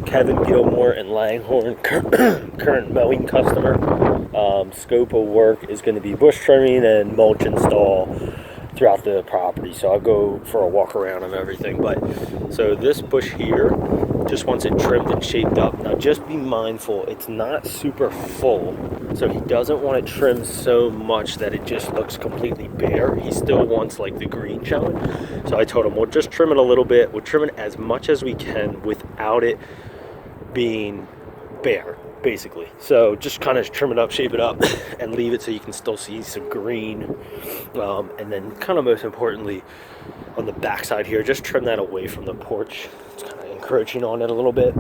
Kevin Gilmore in Langhorne, current mowing customer. Scope of work is going to be bush trimming and mulch install throughout the property. So I'll go for a walk around of everything. But so this bush here, just wants it trimmed and shaped up. Now just be mindful, it's not super full. So he doesn't want it trimmed so much that it just looks completely bare. He still wants like the green showing. So I told him we'll just trim it a little bit. We'll trim it as much as we can without it being bare, basically. So just kind of trim it up, shape it up, and leave it so you can still see some green. And then kind of most importantly, on the back side here, just trim that away from the porch. It's kind of encroaching on it a little bit.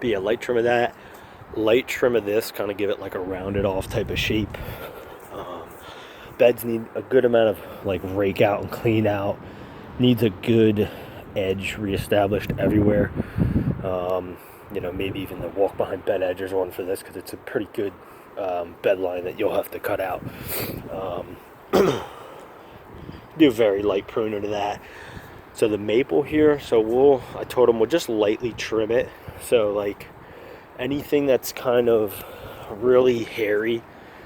Be a light trim of that. Light trim of this, kind of give it like a rounded off type of shape. Beds need a good amount of like rake out and clean out. Needs a good edge reestablished everywhere. You know, maybe even the walk behind bed edge is one for this because it's a pretty good bed line that you'll have to cut out. Do a very light pruner to that. So the maple here, so I told him we'll just lightly trim it. So like anything that's kind of really hairy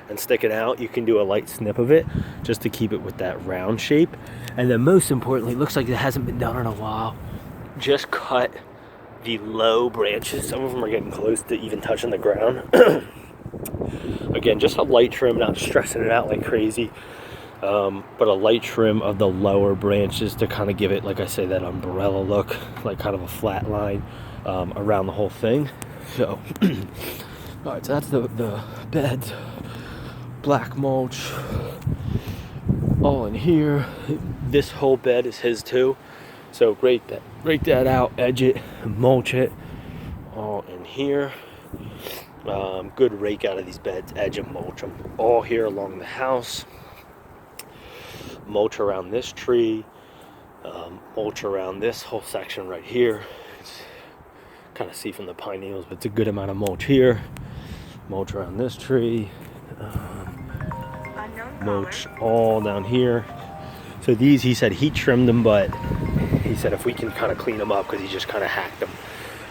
and sticking out, you can do a light snip of it just to keep it with that round shape. And then most importantly, it looks like it hasn't been done in a while, just cut the low branches. Some of them are getting close to even touching the ground. Again, just a light trim, not stressing it out like crazy, but a light trim of the lower branches to kind of give it, like I say, that umbrella look, like kind of a flat line around the whole thing. So all right, so that's the beds, black mulch all in here. This whole bed is his too, so rake that out, edge it, mulch it all in here. Good rake out of these beds, edge and mulch them all here along the house. Mulch around this tree, mulch around this whole section right here. Kind of see from the pine needles, but it's a good amount of mulch here. Mulch around this tree. Mulch all down here. So these, he said he trimmed them, but he said if we can kind of clean them up, because he just kind of hacked them.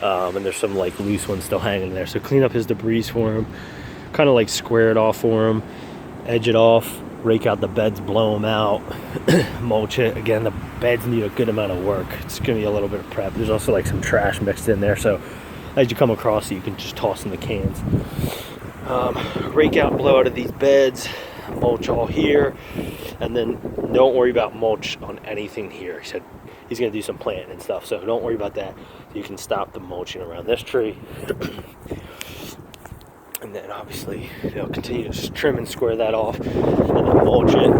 And there's some like loose ones still hanging there. So clean up his debris for him, kind of like square it off for him, edge it off, rake out the beds, blow them out, mulch it. Again, the beds need a good amount of work. It's gonna be a little bit of prep. There's also like some trash mixed in there, so as you come across it, you can just toss in the cans. Rake out, blow out of these beds, mulch all here, and then don't worry about mulch on anything here. He said he's gonna do some planting and stuff, so don't worry about that. You can stop the mulching around this tree. And then obviously they'll continue to just trim and square that off, and then mulch it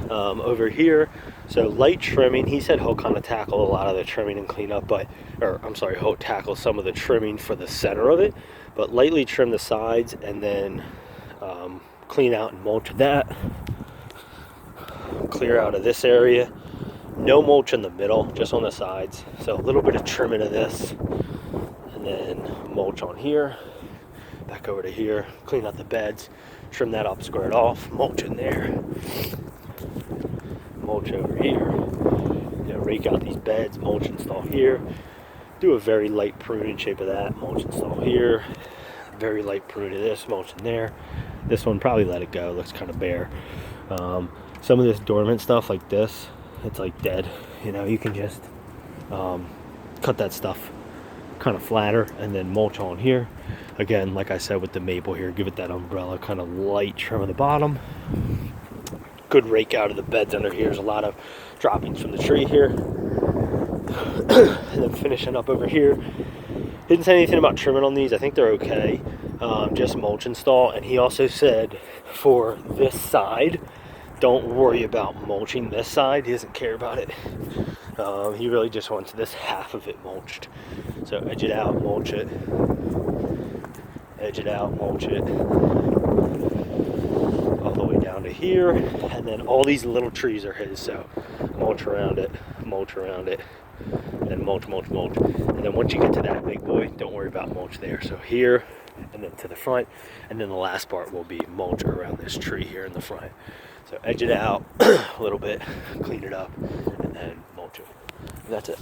over here. So light trimming, he said he'll kind of tackle a lot of the trimming and clean up, he'll tackle some of the trimming for the center of it, but lightly trim the sides and then clean out and mulch that. Clear out of this area. No mulch in the middle, just on the sides. So a little bit of trimming of this, and then mulch on here. Back over to here, clean out the beds, trim that up, square it off, mulch in there, mulch over here, rake out these beds, mulch install here, do a very light pruning shape of that, mulch install here, very light prune of this, mulch in there. This one, probably let it go, looks kind of bare. Some of this dormant stuff like this, it's like dead, you can just cut that stuff kind of flatter and then mulch on here. Again, like I said with the maple here, give it that umbrella kind of light trim of the bottom. Good rake out of the beds under here. There's a lot of droppings from the tree here. And then finishing up over here. Didn't say anything about trimming on these. I think they're okay. Just mulch install. And he also said for this side, don't worry about mulching this side. He doesn't care about it. He really just wants this half of it mulched. So edge it out, mulch it. Edge it out, mulch it. All the way down to here. And then all these little trees are his, so mulch around it, and then mulch. And then once you get to that big boy, don't worry about mulch there. So here, and then to the front, and then the last part will be mulch around this tree here in the front. So edge it out a little bit, clean it up, and then mulch it. And that's it.